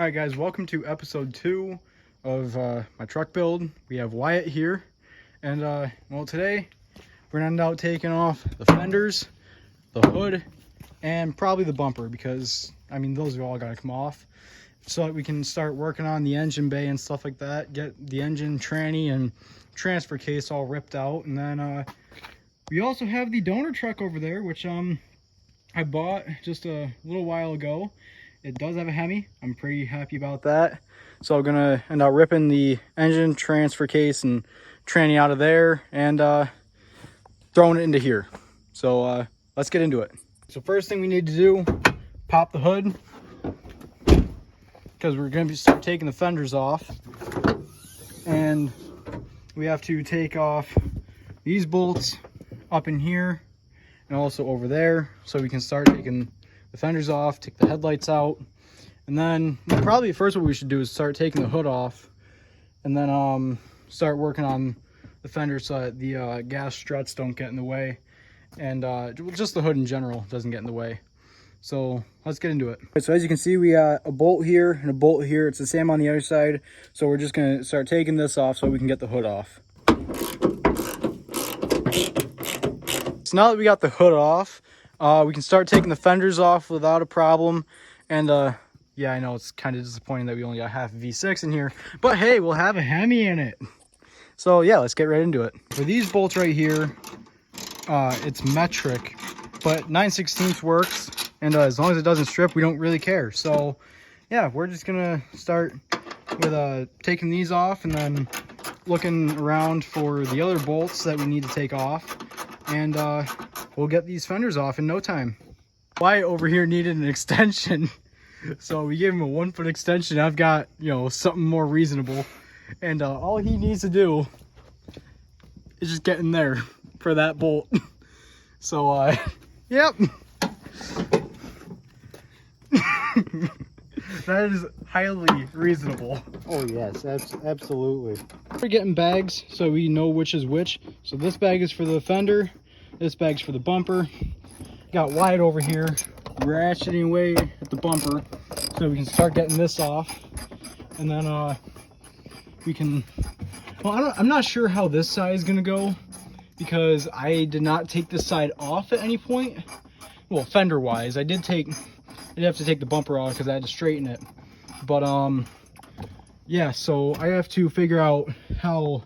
Alright guys, welcome to episode 2 of my truck build. We have Wyatt here, and well, today we're gonna end out taking off the fenders, the hood, and probably the bumper, because I mean those are all gotta come off so that we can start working on the engine bay and stuff like that, get the engine tranny and transfer case all ripped out. And then we also have the donor truck over there, which I bought just a little while ago. It does have a Hemi. I'm pretty happy about that. So I'm gonna end up ripping the engine transfer case and tranny out of there and throwing it into here. So let's get into it. So first thing we need to do, pop the hood, because we're gonna start taking the fenders off, and we have to take off these bolts up in here and also over there, so we can start taking the fenders off, take the headlights out, and then probably first what we should do is start taking the hood off, and then start working on the fenders so that the gas struts don't get in the way, and just the hood in general doesn't get in the way. So let's get into it. So as you can see, we got a bolt here and a bolt here. It's the same on the other side, so we're just gonna start taking this off so we can get the hood off. So now that we got the hood off, we can start taking the fenders off without a problem. And yeah, I know it's kind of disappointing that we only got half a V6 in here, but hey, we'll have a Hemi in it. So yeah, let's get right into it. For these bolts right here, it's metric, but 9/16 works, and as long as it doesn't strip, we don't really care. So yeah, we're just gonna start with taking these off, and then looking around for the other bolts that we need to take off, and we'll get these fenders off in no time. Wyatt over here needed an extension, so we gave him a 1-foot extension. I've got, you know, something more reasonable, and all he needs to do is just get in there for that bolt. So yep. That is highly reasonable. Oh yes, absolutely. We're getting bags so we know which is which. So this bag is for the fender, this bag's for the bumper. Got Wyatt over here ratcheting away at the bumper so we can start getting this off, and then we can, well, I'm not sure how this side is gonna go, because I did not take this side off at any point. Well, fender wise, I did have to take the bumper off because I had to straighten it. But yeah, so I have to figure out how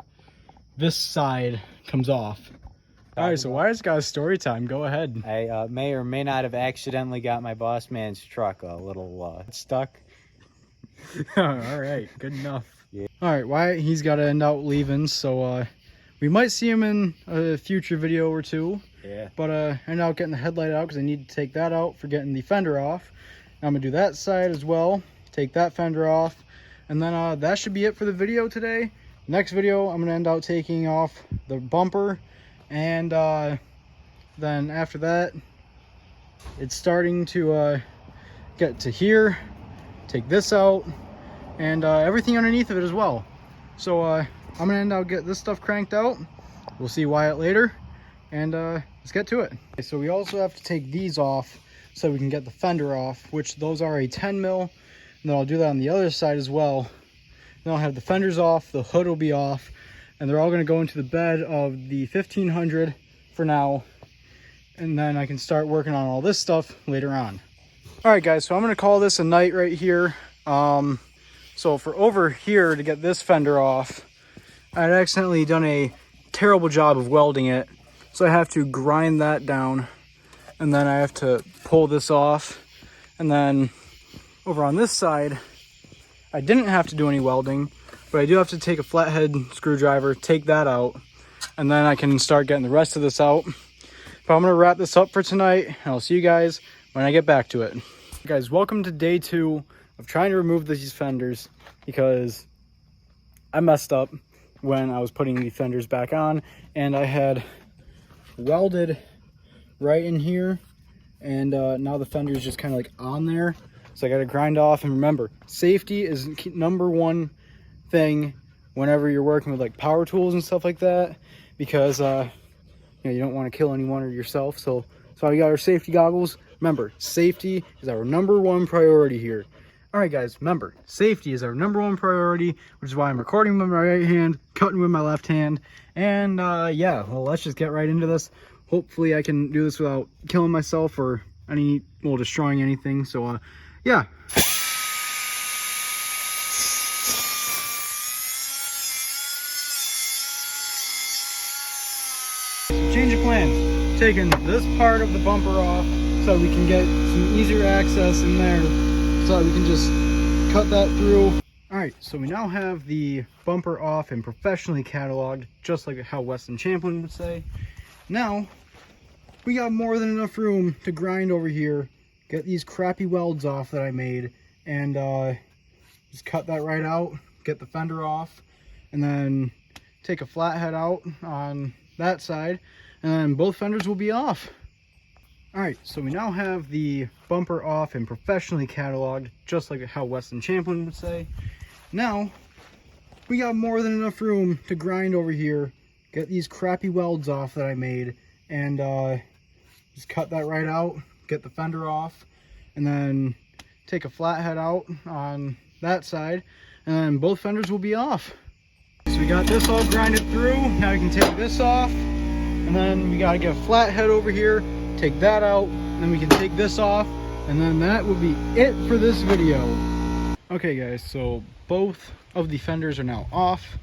this side comes off. All right, so Wyatt's got a story time. Go ahead. I may or may not have accidentally got my boss man's truck a little stuck. All right, good enough. Yeah. All right, Wyatt, he's got to end out leaving, so we might see him in a future video or two. Yeah. But end out getting the headlight out because I need to take that out for getting the fender off. I'm gonna do that side as well, take that fender off, and then that should be it for the video today. Next video, I'm gonna end out taking off the bumper, and then after that, it's starting to get to here, take this out, and everything underneath of it as well. So I'm gonna end out get this stuff cranked out. We'll see Wyatt later, and let's get to it. Okay, so we also have to take these off so we can get the fender off, which those are a 10 mil, and then I'll do that on the other side as well. Then I'll have the fenders off, the hood will be off, and they're all going to go into the bed of the 1500 for now, and then I can start working on all this stuff later on. All right guys, so I'm going to call this a night right here. So for over here to get this fender off, I'd accidentally done a terrible job of welding it, so I have to grind that down, and then I have to pull this off. And then over on this side, I didn't have to do any welding, but I do have to take a flathead screwdriver, take that out, and then I can start getting the rest of this out. But I'm gonna wrap this up for tonight, and I'll see you guys when I get back to it. Guys, welcome to day 2 of trying to remove these fenders, because I messed up when I was putting the fenders back on, and I had welded right in here, and now the fender is just kind of like on there, so I got to grind off. And remember, safety is #1 thing whenever you're working with like power tools and stuff like that, because you know, you don't want to kill anyone or yourself. So we got our safety goggles. Remember, safety is our #1 priority here. Alright guys, remember, safety is our #1 priority, which is why I'm recording with my right hand, cutting with my left hand, and yeah, well, let's just get right into this. Hopefully I can do this without killing myself or destroying anything, so yeah. Change of plans. Taking this part of the bumper off so we can get some easier access in there, so we can just cut that through. Alright, so we now have the bumper off and professionally cataloged, just like how Weston Champlin would say. Now, we got more than enough room to grind over here, get these crappy welds off that I made, and just cut that right out, get the fender off, and then take a flathead out on that side, and then both fenders will be off. Alright, so we now have the bumper off and professionally cataloged, just like how Weston Champlin would say. Now, we got more than enough room to grind over here, get these crappy welds off that I made, and just cut that right out, get the fender off, and then take a flathead out on that side, and then both fenders will be off. So we got this all grinded through. Now we can take this off, and then we got to get a flathead over here, take that out, and then we can take this off, and then that will be it for this video. Okay guys, so both of the fenders are now off,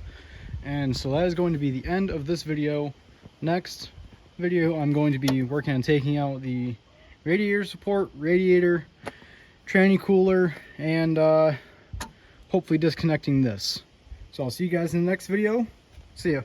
and so that is going to be the end of this video. Next video I'm going to be working on taking out the radiator support, radiator, tranny cooler, and hopefully disconnecting this. So I'll see you guys in the next video. See ya.